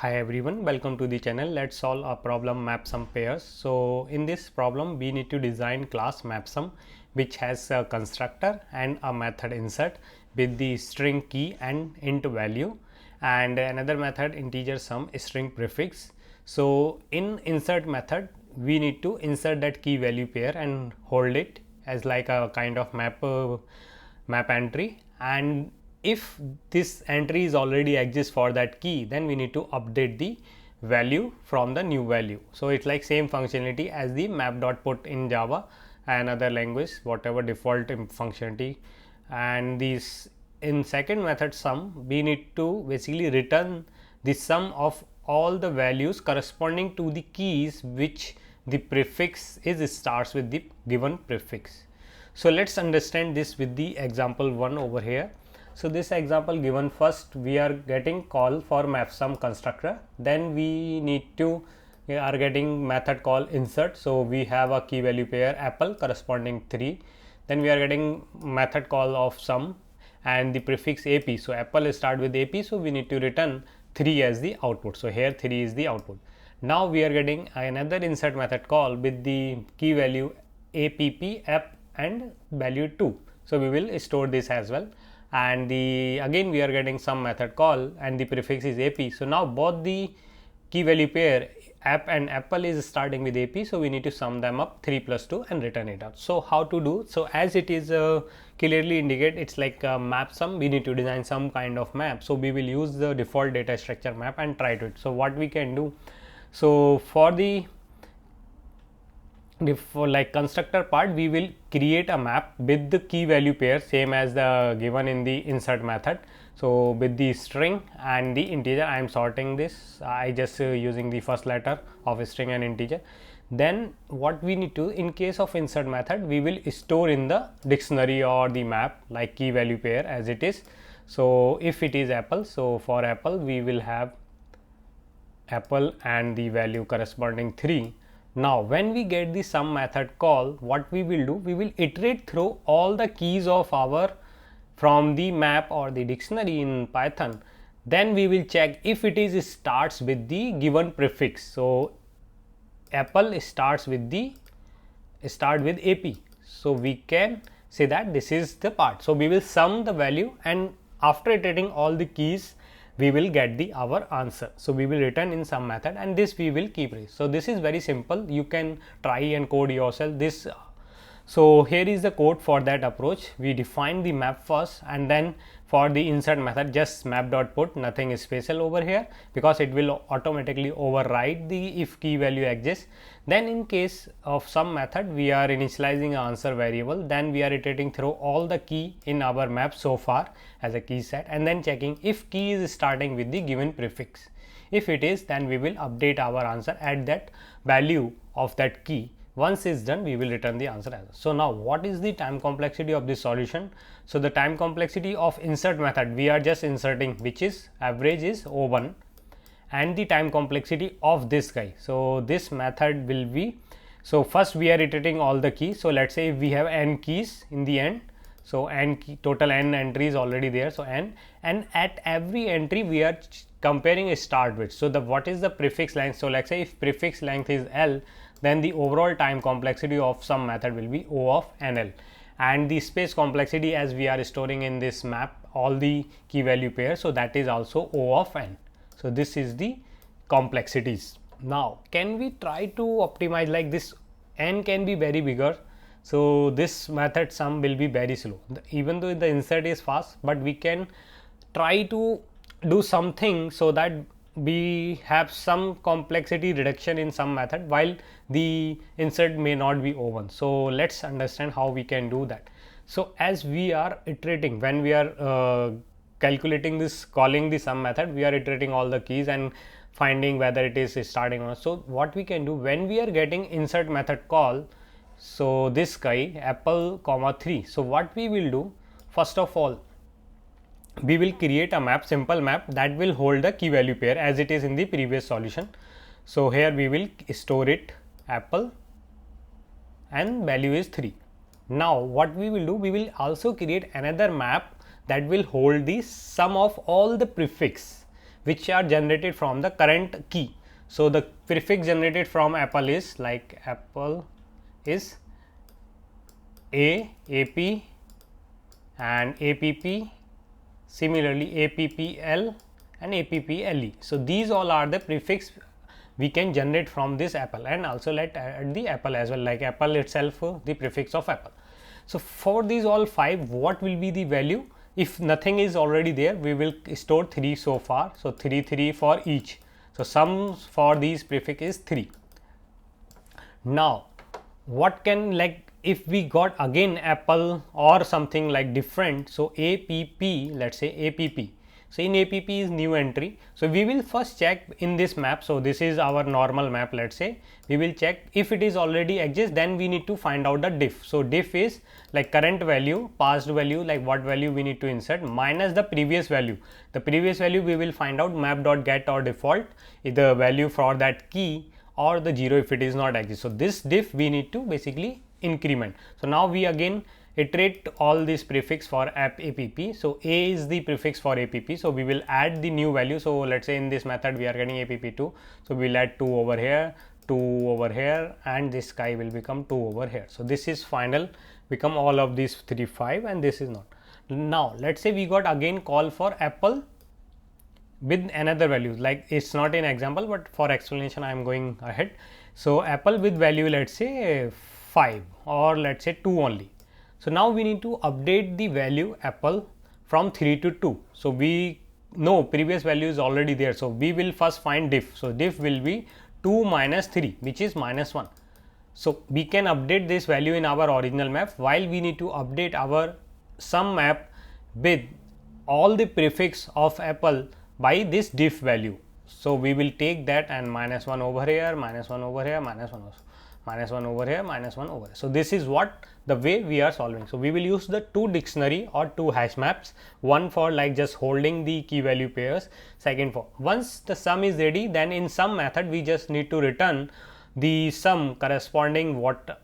Hi everyone, welcome to the channel. Let's solve a problem map sum pairs. So in this problem we need to design class map sum which has a constructor and a method insert with the string key and int value, and another method integer sum string prefix. So in insert method we need to insert that key value pair and hold it as like a kind of map entry, and if this entry is already exists for that key, then we need to update the value from the new value. So it's like same functionality as the map.put in Java and other language, whatever default functionality. And this in second method sum, we need to basically return the sum of all the values corresponding to the keys which the prefix is starts with the given prefix. So let's understand this with the example 1 over here. So this example given, first we are getting call for map sum constructor, then we are getting method call insert. So we have a key value pair apple corresponding 3, then we are getting method call of sum and the prefix ap. So apple start with ap, so we need to return 3 as the output. So here 3 is the output. Now we are getting another insert method call with the key value app and value 2. So we will store this as well, and the again we are getting some method call and the prefix is ap. So now both the key value pair app and apple is starting with ap, so we need to sum them up 3 plus 2 and return it out. So how to do? So as it is clearly indicate, it's like a map sum, we need to design some kind of map. So we will use the default data structure map and try to it. So what we can do, so for the for like constructor part, we will create a map with the key value pair same as the given in the insert method. So with the string and the integer, I am sorting this, I just using the first letter of a string and integer. Then what we need to, in case of insert method, we will store in the dictionary or the map like key value pair as it is. So if it is apple, so for apple we will have apple and the value corresponding 3. Now when we get the sum method call, what we will do, we will iterate through all the keys of our from the map or the dictionary in Python. Then we will check if it is starts with the given prefix. So apple starts with ap, so we can say that this is the part. So we will sum the value, and after iterating all the keys we will get the our answer. So we will return in some method, and this we will keep. So this is very simple, you can try and code yourself this. So here is the code for that approach. We define the map first, and then for the insert method just map.put, nothing is special over here because it will automatically override the if key value exists. Then in case of some method, we are initializing an answer variable, then we are iterating through all the key in our map so far as a key set, and then checking if key is starting with the given prefix. If it is, then we will update our answer at that value of that key. Once is done, we will return the answer as well. So now what is the time complexity of this solution? So the time complexity of insert method, we are just inserting, which is average is O1, and the time complexity of this guy. So this method will be, so first we are iterating all the keys. So let's say if we have n keys in the end, so n key, total n entry is already there, so n, and at every entry we are comparing a start with. So the what is the prefix length? So let's say if prefix length is L, then the overall time complexity of some method will be O of NL, and the space complexity, as we are storing in this map all the key value pairs, so that is also O of N. So this is the complexities. Now can we try to optimize like this? N can be very bigger, so this method sum will be very slow, even though the insert is fast, but we can try to do something so that we have some complexity reduction in some method while the insert may not be O1. So let's understand how we can do that. So as we are iterating, when we are calculating this, calling the sum method, we are iterating all the keys and finding whether it is starting or not. So what we can do, when we are getting insert method call, so this guy apple comma 3, so what we will do, first of all we will create a map, simple map that will hold the key value pair as it is in the previous solution. So here we will store it apple and value is 3. Now what we will do, we will also create another map that will hold the sum of all the prefix which are generated from the current key. So the prefix generated from apple is like apple is A, AP and APP, similarly APPL and APPLE. So these all are the prefix we can generate from this apple, and also let add the apple as well, like apple itself, the prefix of apple. So for these all 5, what will be the value? If nothing is already there, we will store 3 so far. So 3 for each. So sum for these prefix is 3. Now what can, like if we got again apple or something like different, so APP, let's say APP. So in APP is new entry. So we will first check in this map. So this is our normal map, let's say. We will check if it is already exists, then we need to find out the diff. So diff is like current value, past value, like what value we need to insert, minus the previous value. The previous value we will find out map.get or default, the value for that key, or the 0 if it is not exist. So this diff we need to basically increment. So now we again iterate all these prefix for app APP. So A is the prefix for APP. So we will add the new value. So let's say in this method we are getting APP2. So we will add 2 over here, 2 over here, and this guy will become 2 over here. So this is final, become all of these 3 5, and this is not. Now let's say we got again call for apple with another values, like it's not an example, but for explanation I am going ahead. So apple with value, let's say 5 or let's say 2 only. So now we need to update the value apple from 3 to 2. So we know previous value is already there. So we will first find diff. So diff will be 2 minus 3, which is minus 1. So we can update this value in our original map, while we need to update our sum map with all the prefix of apple by this diff value. So we will take that and minus 1 over here, minus 1 over here, minus 1 also, minus 1 over here, minus 1 over here. So this is what the way we are solving. So we will use the 2 dictionary or 2 hash maps, one for like just holding the key value pairs, second for once the sum is ready, then in sum method we just need to return the sum corresponding what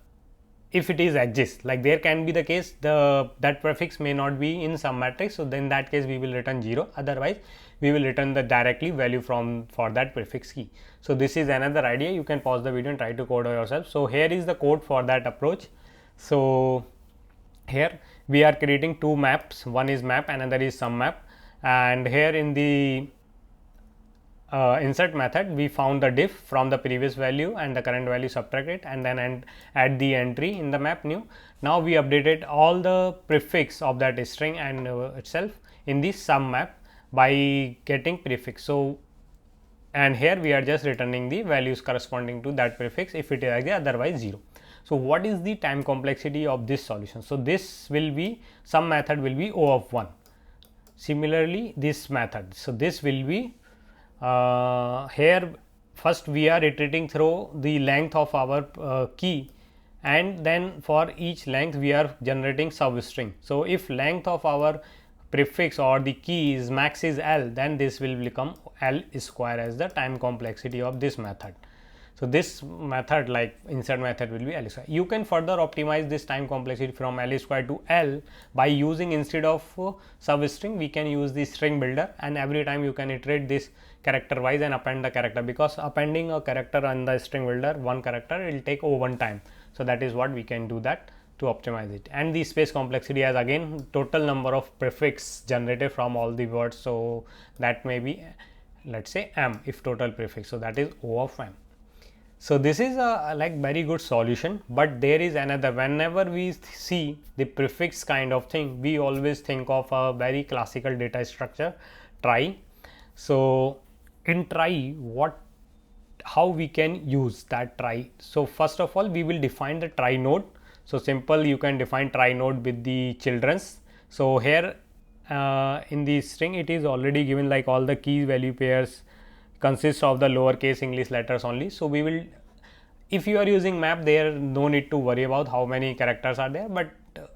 if it is exists. Like there can be the case that prefix may not be in sum matrix, so then in that case we will return 0, otherwise we will return the directly value for that prefix key. So this is another idea. You can pause the video and try to code yourself. So here is the code for that approach. So here we are creating 2 maps, one is map, another is sum map, and here in the insert method we found the diff from the previous value and the current value, subtract it, and then add the entry in the map new. Now we updated all the prefix of that string and itself in the sum map by getting prefix. So and here we are just returning the values corresponding to that prefix if it is again, otherwise 0. So what is the time complexity of this solution? So this will be, sum method will be O of 1. Similarly this method, so this will be here first we are iterating through the length of our key, and then for each length we are generating substring. So if length of our prefix or the key is max is L, then this will become L square as the time complexity of this method. So this method, like insert method, will be L square. You can further optimize this time complexity from L square to L by using, instead of substring, we can use the string builder, and every time you can iterate this character wise and append the character, because appending a character on the string builder, one character, it will take O1 time. So that is what we can do that to optimize it. And the space complexity as again total number of prefix generated from all the words. So that may be, let's say M if total prefix. So that is O of M. So this is a like very good solution, but there is another. Whenever we see the prefix kind of thing, we always think of a very classical data structure, trie. So in trie, how we can use that trie? So first of all, we will define the trie node. So simple, you can define trie node with the children's. So here in the string, it is already given, like all the key value pairs consists of the lowercase English letters only. So we will, if you are using map, there no need to worry about how many characters are there, but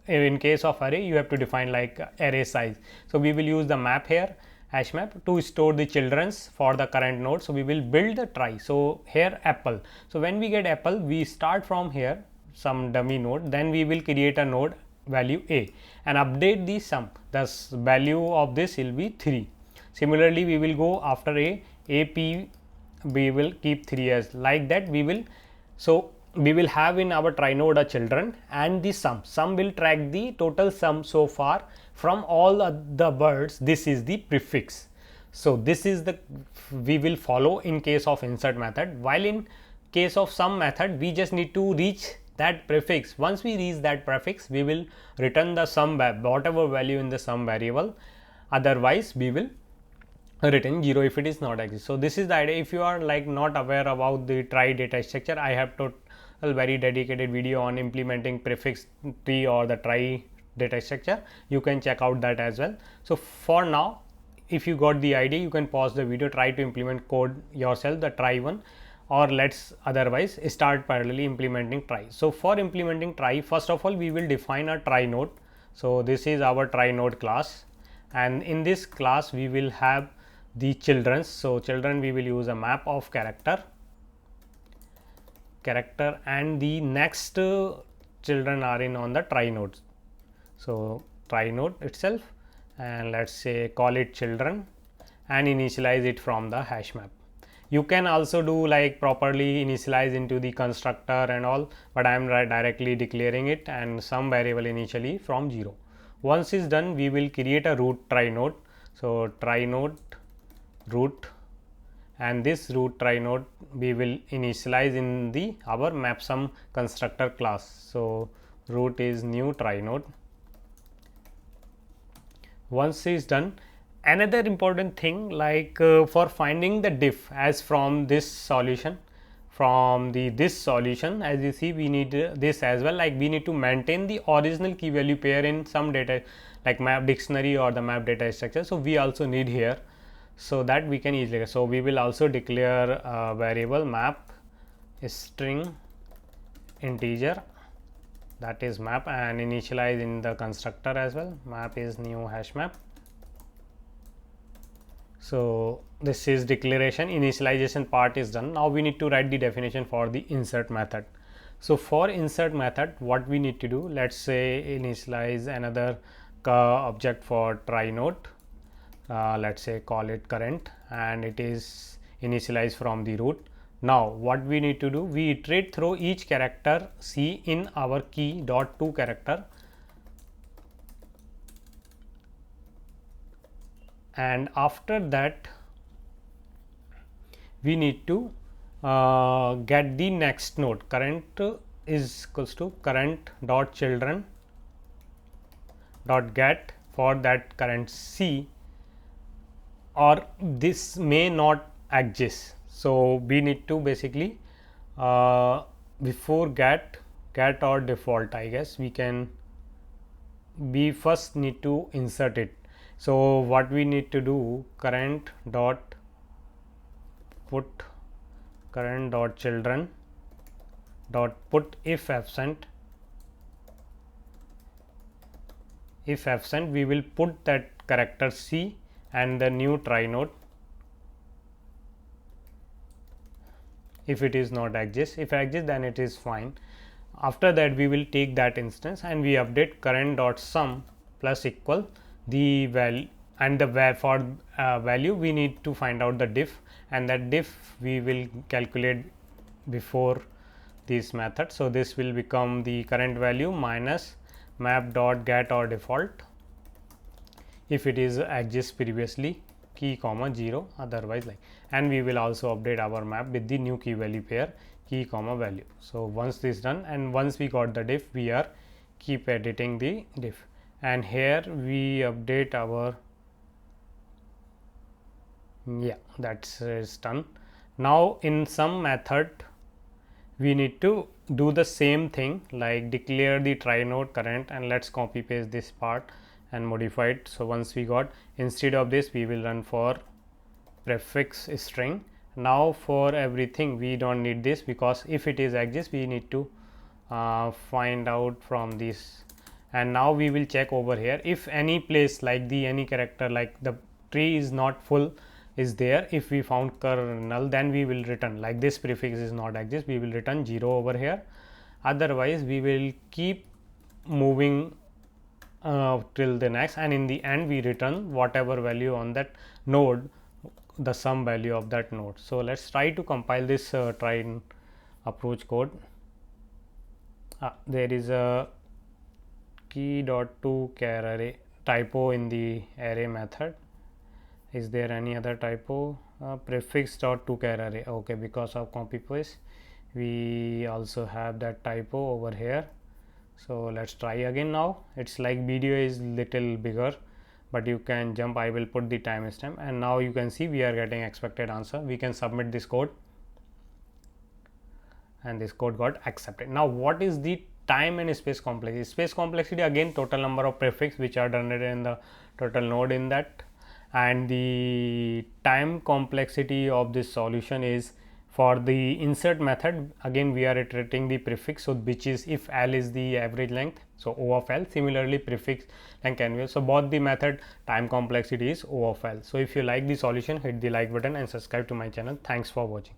in case of array you have to define like array size. So we will use the map here, hash map, to store the children's for the current node. So we will build the trie. So here apple. So when we get apple, we start from here some dummy node, then we will create a node value a and update the sum. Thus value of this will be 3. Similarly, we will go after a p, we will keep 3 as like that. We will, so we will have in our try node a children and the sum will track the total sum so far from all the words. This is the prefix. So this is the we will follow in case of insert method, while in case of sum method we just need to reach that prefix. Once we reach that prefix, we will return the sum, whatever value in the sum variable, otherwise we will return 0 if it is not exist. So this is the idea. If you are like not aware about the try data structure, I have a very dedicated video on implementing prefix tree or the try data structure. You can check out that as well. So for now, if you got the idea, you can pause the video, try to implement code yourself, the try one, or let's otherwise start parallelly implementing try. So for implementing try, first of all we will define a try node. So this is our try node class, and in this class we will have the children. So children, we will use a map of character and the next children are in on the try node. So try node itself, and let's say call it children and initialize it from the hash map. You can also do like properly initialize into the constructor and all, but I am directly declaring it and some variable initially from 0. Once is done, we will create a root try node. So try node root, and this root try node we will initialize in the our map sum constructor class. So root is new try node. Once is done, another important thing, like for finding the diff, as from this solution, this solution, as you see, we need this as well. Like we need to maintain the original key value pair in some data like map dictionary or the map data structure. So we also need here, so that we can easily. So we will also declare a variable map string integer, that is map, and initialize in the constructor as well. Map is new hash map. So this is declaration, initialization part is done. Now we need to write the definition for the insert method. So for insert method, what we need to do, let's say initialize another object for try node. Let's say call it current, and it is initialized from the root. Now what we need to do, we iterate through each character C in our key dot to character, and after that we need to get the next node. Current is equals to current dot children dot get for that current C, or this may not exist. So we need to basically before get or default, I guess we first need to insert it. So what we need to do, current dot put current dot children dot put if absent. If absent, we will put that character C and the new try node. If it is not exist, if exist, then it is fine. After that, we will take that instance and we update current dot sum plus equal the value, and the for value we need to find out the diff, and that diff we will calculate before this method. So this will become the current value minus map dot get or default if it is exist previously, key comma 0, otherwise like, and we will also update our map with the new key value pair key comma value. So once this done, and once we got the diff, we are keep editing the diff, and here we update our, yeah, that's is done. Now in some method we need to do the same thing, like declare the try node current, and let's copy paste this part and modify it. So once we got, instead of this we will run for prefix string. Now for everything we don't need this, because if it is exist we need to find out from this, and now we will check over here if any place like the any character like the tree is not full is there. If we found kernel, then we will return like this prefix is not exist, we will return 0 over here. Otherwise we will keep moving till the next, and in the end we return whatever value on that node, the sum value of that node. So let's try to compile this try and approach code. There is a key dot to char array typo in the array method. Is there any other typo? Prefix dot to char array. Okay, because of copy paste we also have that typo over here. So let's try again. Now it's like video is little bigger, but you can jump. I will put the timestamp, and now you can see we are getting expected answer. We can submit this code, and this code got accepted. Now what is the time and space complexity? Space complexity, again, total number of prefix which are generated in the total node in that, and the time complexity of this solution is for the insert method. Again we are iterating the prefix, so which is if L is the average length, so O of L. Similarly prefix length can be, so both the method time complexity is O of L. So if you like the solution, hit the like button and subscribe to my channel. Thanks for watching.